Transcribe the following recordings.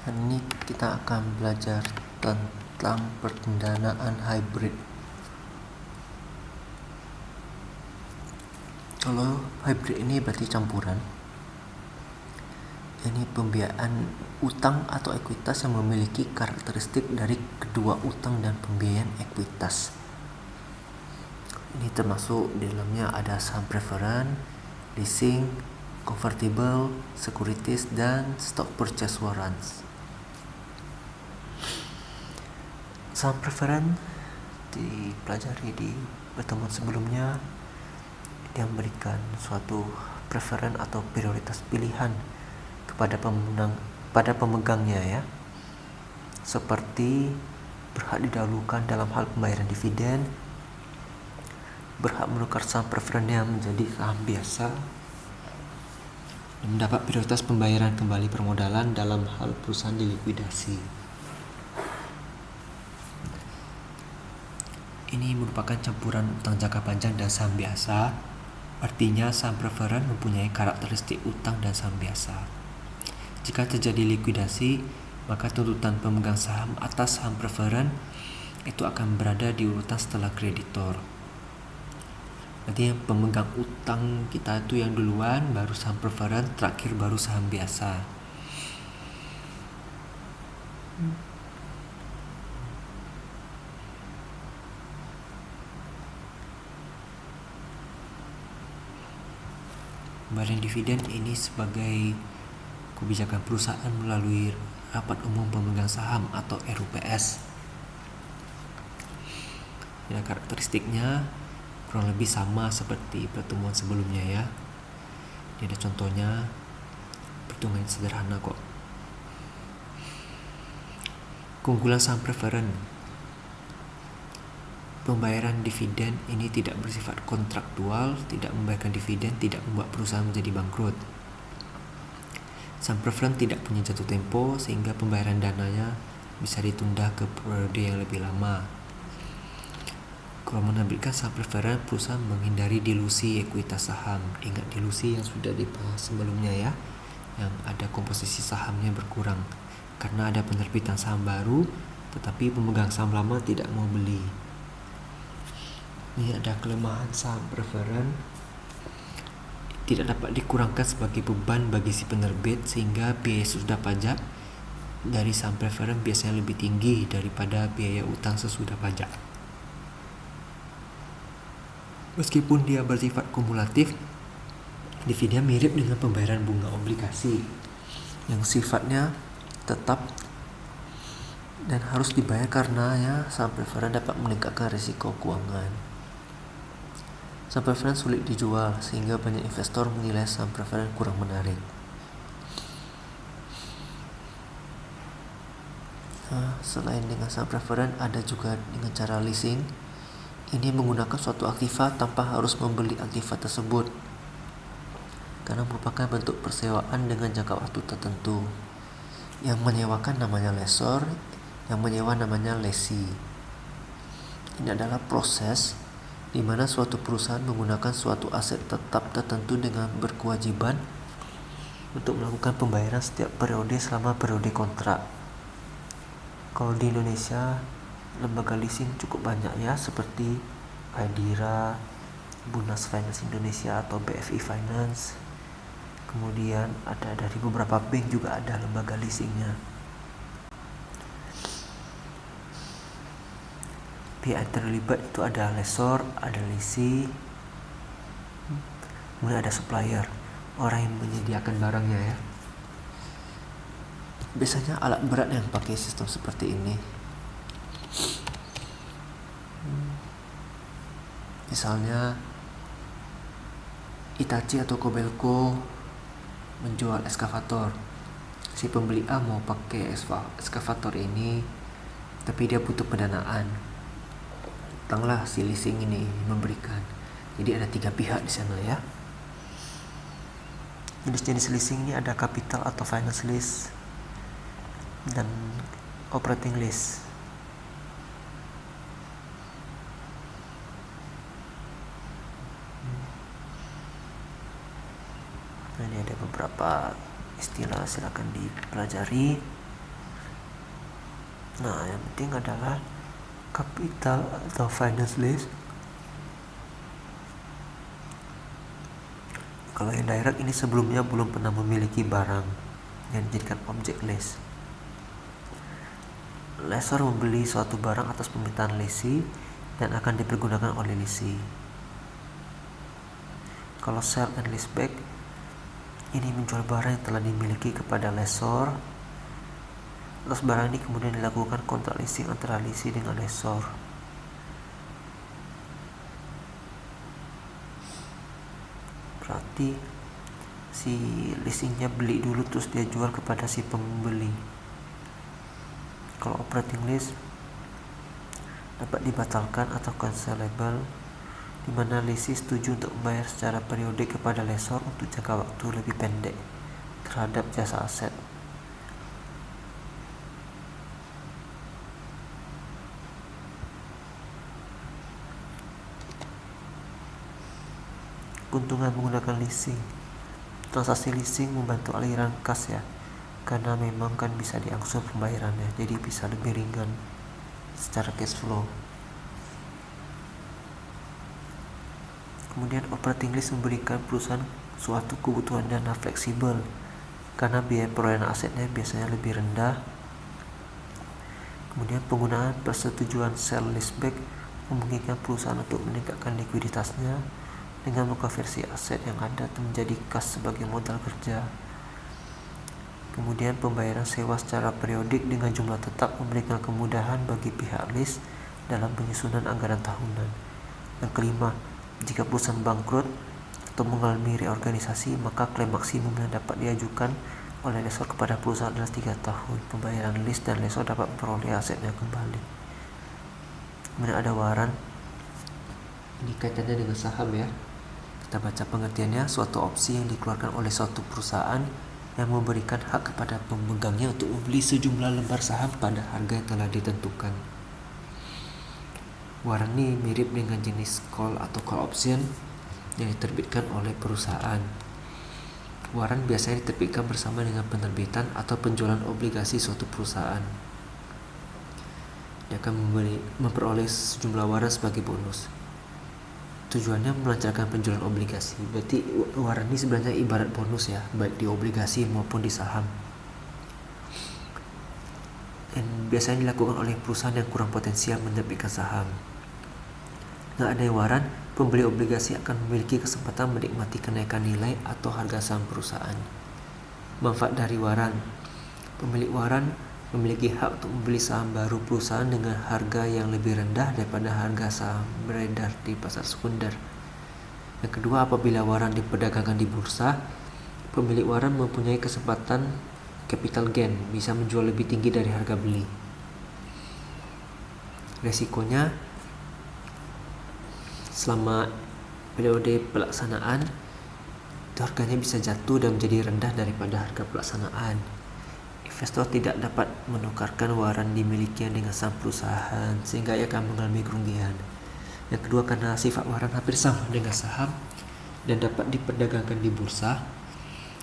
Hari ini kita akan belajar tentang pendanaan hybrid. Kalau hybrid ini berarti campuran. Ini pembiayaan utang atau ekuitas yang memiliki karakteristik dari kedua utang dan pembiayaan ekuitas. Ini termasuk di dalamnya ada saham preferen, leasing, convertible, securities, dan stock purchase warrants. Saham preferen dipelajari di pertemuan sebelumnya. Dia memberikan suatu preferen atau prioritas pilihan kepada pemegangnya ya, seperti berhak didahulukan dalam hal pembayaran dividen, berhak menukar saham preferennya menjadi saham biasa, dan mendapat prioritas pembayaran kembali permodalan dalam hal perusahaan dilikuidasi. Ini merupakan campuran utang jangka panjang dan saham biasa. Artinya saham preferen mempunyai karakteristik utang dan saham biasa. Jika terjadi likuidasi, maka tuntutan pemegang saham atas saham preferen itu akan berada di urutan setelah kreditor. Artinya pemegang utang kita itu yang duluan, baru saham preferen, terakhir baru saham biasa. Pembayaran dividen ini sebagai kebijakan perusahaan melalui rapat umum pemegang saham atau RUPS. Ya, karakteristiknya kurang lebih sama seperti pertemuan sebelumnya ya. Ini ada contohnya, perhitungan sederhana kok. Keunggulan saham preferen: pembayaran dividen ini tidak bersifat kontraktual, tidak membayarkan dividen, tidak membuat perusahaan menjadi bangkrut. Saham preferen tidak punya jatuh tempo sehingga pembayaran dananya bisa ditunda ke periode yang lebih lama. Kalau menerbitkan saham preferen, perusahaan menghindari dilusi ekuitas saham. Ingat dilusi yang sudah dibahas sebelumnya ya, yang ada komposisi sahamnya berkurang karena ada penerbitan saham baru, tetapi pemegang saham lama tidak mau beli. Ini ada kelemahan saham preferen, tidak dapat dikurangkan sebagai beban bagi si penerbit, sehingga biaya sesudah pajak dari saham preferen biasanya lebih tinggi daripada biaya utang sesudah pajak. Meskipun dia bersifat kumulatif, dividen mirip dengan pembayaran bunga obligasi yang sifatnya tetap dan harus dibayar karena ya saham preferen dapat meningkatkan risiko keuangan. Saham preferen sulit dijual sehingga banyak investor menilai saham preferen kurang menarik. Selain dengan saham preferen, ada juga dengan cara leasing. Ini menggunakan suatu aktiva tanpa harus membeli aktiva tersebut, karena merupakan bentuk persewaan dengan jangka waktu tertentu. Yang menyewakan namanya lessor, yang menyewa namanya lessee. Ini adalah proses di mana suatu perusahaan menggunakan suatu aset tetap tertentu dengan berkewajiban untuk melakukan pembayaran setiap periode selama periode kontrak. Kalau di Indonesia, lembaga leasing cukup banyak ya, seperti Adira, Bunas Finance Indonesia atau BFI Finance. Kemudian ada dari beberapa bank juga ada lembaga leasingnya. Pihak yang terlibat itu ada lessor, ada lessee, kemudian ada supplier, orang yang menyediakan barangnya ya. Biasanya alat berat yang pakai sistem seperti ini. Misalnya Hitachi atau Kobelco menjual eskavator. Si pembeli A mau pakai eskavator ini, tapi dia butuh pendanaan. Datanglah si leasing ini memberikan. Jadi ada 3 pihak di sana ya. Jenis-jenis leasing ini ada capital atau finance lease dan operating lease. Nah, ini ada beberapa istilah, silakan dipelajari. Nah, yang penting adalah capital atau finance lease. Kalau yang direct ini sebelumnya belum pernah memiliki barang yang dijadikan objek lease. Lessor membeli suatu barang atas permintaan lessee dan akan dipergunakan oleh lessee. Kalau sell and leaseback, ini menjual barang yang telah dimiliki kepada lessor. Terus barang ini kemudian dilakukan kontrak leasing antara lessee dengan lessor. Berarti si leasingnya beli dulu terus dia jual kepada si pembeli. Kalau operating lease dapat dibatalkan atau cancelable, di mana lessee setuju untuk membayar secara periodik kepada lessor untuk jangka waktu lebih pendek terhadap jasa aset. Keuntungan menggunakan leasing. Transaksi leasing membantu aliran kas ya, karena memang kan bisa diangsur pembayarannya, jadi bisa lebih ringan secara cash flow. Kemudian operating lease memberikan perusahaan suatu kebutuhan dana fleksibel karena biaya perolehan asetnya biasanya lebih rendah. Kemudian penggunaan persetujuan sell leaseback memungkinkan perusahaan untuk meningkatkan likuiditasnya dengan mengkonversi aset yang ada menjadi kas sebagai modal kerja. Kemudian pembayaran sewa secara periodik dengan jumlah tetap memberikan kemudahan bagi pihak lease dalam penyusunan anggaran tahunan. Yang kelima, jika perusahaan bangkrut atau mengalami reorganisasi, maka klaim maksimum yang dapat diajukan oleh lessor kepada perusahaan adalah 3 tahun pembayaran lease dan lessor dapat memperoleh asetnya kembali. Kemudian ada waran. Ini kaitannya dengan saham ya. Kita baca pengertiannya, suatu opsi yang dikeluarkan oleh suatu perusahaan yang memberikan hak kepada pemegangnya untuk membeli sejumlah lembar saham pada harga yang telah ditentukan. Waran ini mirip dengan jenis call atau call option yang diterbitkan oleh perusahaan. Waran biasanya diterbitkan bersama dengan penerbitan atau penjualan obligasi suatu perusahaan. Dia akan memperoleh sejumlah waran sebagai bonus. Tujuannya melancarkan penjualan obligasi. Berarti waran ini sebenarnya ibarat bonus ya, baik di obligasi maupun di saham. Dan biasanya dilakukan oleh perusahaan yang kurang potensial menerbitkan saham. Nggak ada waran, pembeli obligasi akan memiliki kesempatan menikmati kenaikan nilai atau harga saham perusahaan. Manfaat dari waran. Pemilik waran memiliki hak untuk membeli saham baru perusahaan dengan harga yang lebih rendah daripada harga saham beredar di pasar sekunder. Yang kedua, apabila waran diperdagangkan di bursa, pemilik waran mempunyai kesempatan capital gain, bisa menjual lebih tinggi dari harga beli. Resikonya, selama periode pelaksanaan, harganya bisa jatuh dan menjadi rendah daripada harga pelaksanaan. Investor tidak dapat menukarkan waran dimilikinya dengan saham perusahaan sehingga ia akan mengalami kerugian. Yang kedua, karena sifat waran hampir sama dengan saham dan dapat diperdagangkan di bursa,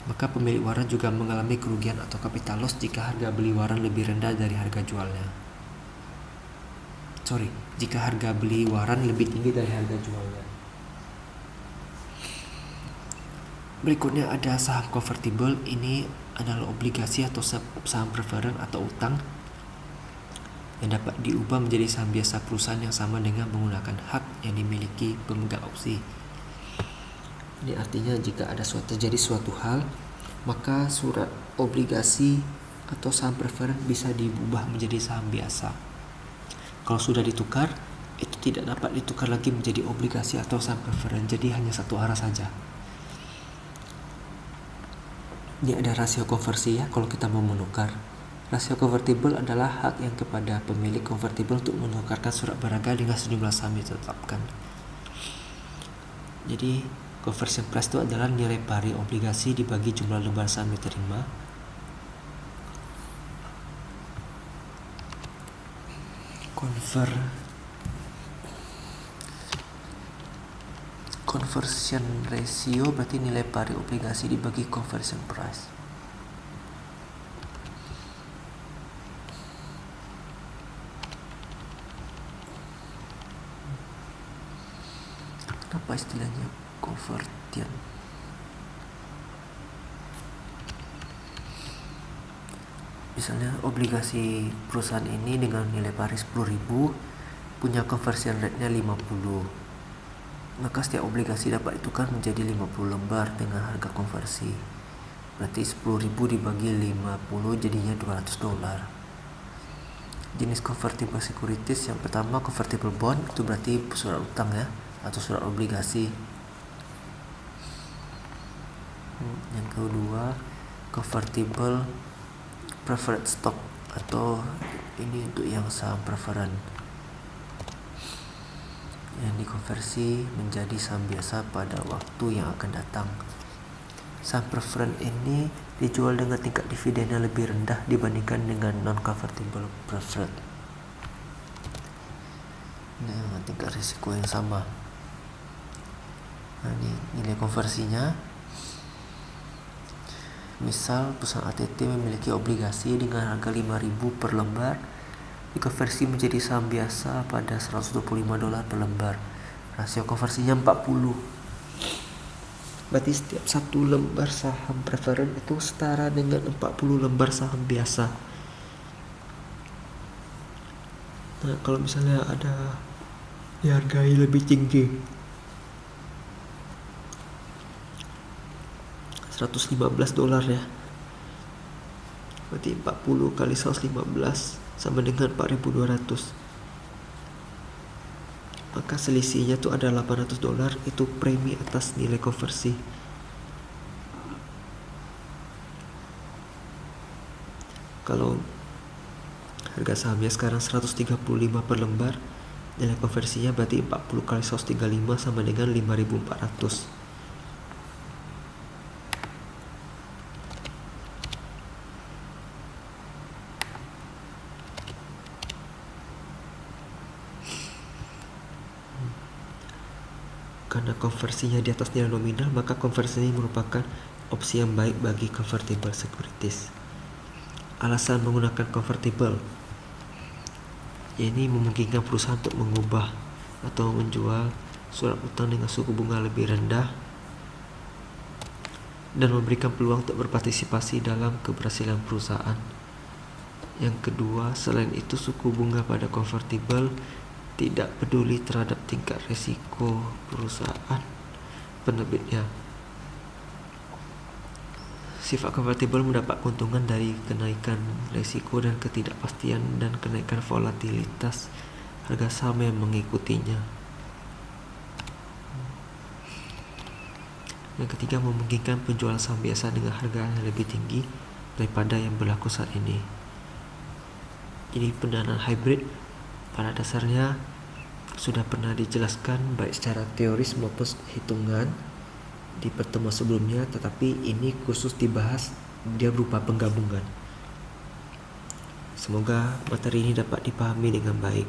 maka pemilik waran juga mengalami kerugian atau capital loss jika harga beli waran lebih rendah dari harga jualnya. Jika harga beli waran lebih tinggi dari harga jualnya. Berikutnya ada saham convertible. Ini adalah obligasi atau saham preferen atau utang yang dapat diubah menjadi saham biasa perusahaan yang sama dengan menggunakan hak yang dimiliki pemegang opsi. Ini artinya jika ada terjadi suatu hal, maka surat obligasi atau saham preferen bisa diubah menjadi saham biasa. Kalau sudah ditukar, itu tidak dapat ditukar lagi menjadi obligasi atau saham preferen, jadi hanya satu arah saja. Ini ada rasio konversi ya kalau kita mau menukar. Rasio convertible adalah hak yang kepada pemilik convertible untuk menukarkan surat berharga dengan sejumlah saham ditetapkan. Jadi conversion price itu adalah nilai pari obligasi dibagi jumlah lembar saham diterima. Conversion ratio berarti nilai pari obligasi dibagi conversion price. apa istilahnya, convertian. Misalnya obligasi perusahaan ini dengan nilai pari 10.000 punya conversion rate-nya 50. Maka setiap obligasi dapat ditukar menjadi 50 lembar dengan harga konversi. Berarti 10.000 dibagi 50 jadinya $200. Jenis convertible securities yang pertama convertible bond, itu berarti surat utang ya, atau surat obligasi. Yang kedua convertible preferred stock, atau ini untuk yang saham preferen yang dikonversi menjadi saham biasa pada waktu yang akan datang. Saham preferen ini dijual dengan tingkat dividen yang lebih rendah dibandingkan dengan non-convertible preferred dengan tingkat risiko yang sama. Nah, ini nilai konversinya. Misal perusahaan ATT memiliki obligasi dengan harga 5.000 per lembar, dikonversi menjadi saham biasa pada $125 per lembar. Rasio konversinya 40. Berarti setiap satu lembar saham preferen itu setara dengan 40 lembar saham biasa. Nah, kalau misalnya ada dihargai lebih tinggi, $115 ya, berarti 40 kali 115 sama dengan 4.200. Maka selisihnya tuh ada $800, itu premi atas nilai konversi. Kalau harga sahamnya sekarang 135 per lembar, nilai konversinya berarti 40 kali 135 sama dengan 5.400. Karena konversinya di atas nilai nominal, maka konversi ini merupakan opsi yang baik bagi convertible securities. Alasan menggunakan convertible, ini memungkinkan perusahaan untuk mengubah atau menjual surat utang dengan suku bunga lebih rendah dan memberikan peluang untuk berpartisipasi dalam keberhasilan perusahaan. Yang kedua, selain itu suku bunga pada convertible tidak peduli terhadap tingkat risiko perusahaan penerbitnya. Sifat convertible mendapat keuntungan dari kenaikan risiko dan ketidakpastian dan kenaikan volatilitas harga saham yang mengikutinya. Yang ketiga, memungkinkan penjualan saham biasa dengan harga yang lebih tinggi daripada yang berlaku saat ini. Jadi pendanaan hybrid pada dasarnya sudah pernah dijelaskan baik secara teoris maupun hitungan di pertemuan sebelumnya, tetapi ini khusus dibahas dia berupa penggabungan. Semoga materi ini dapat dipahami dengan baik.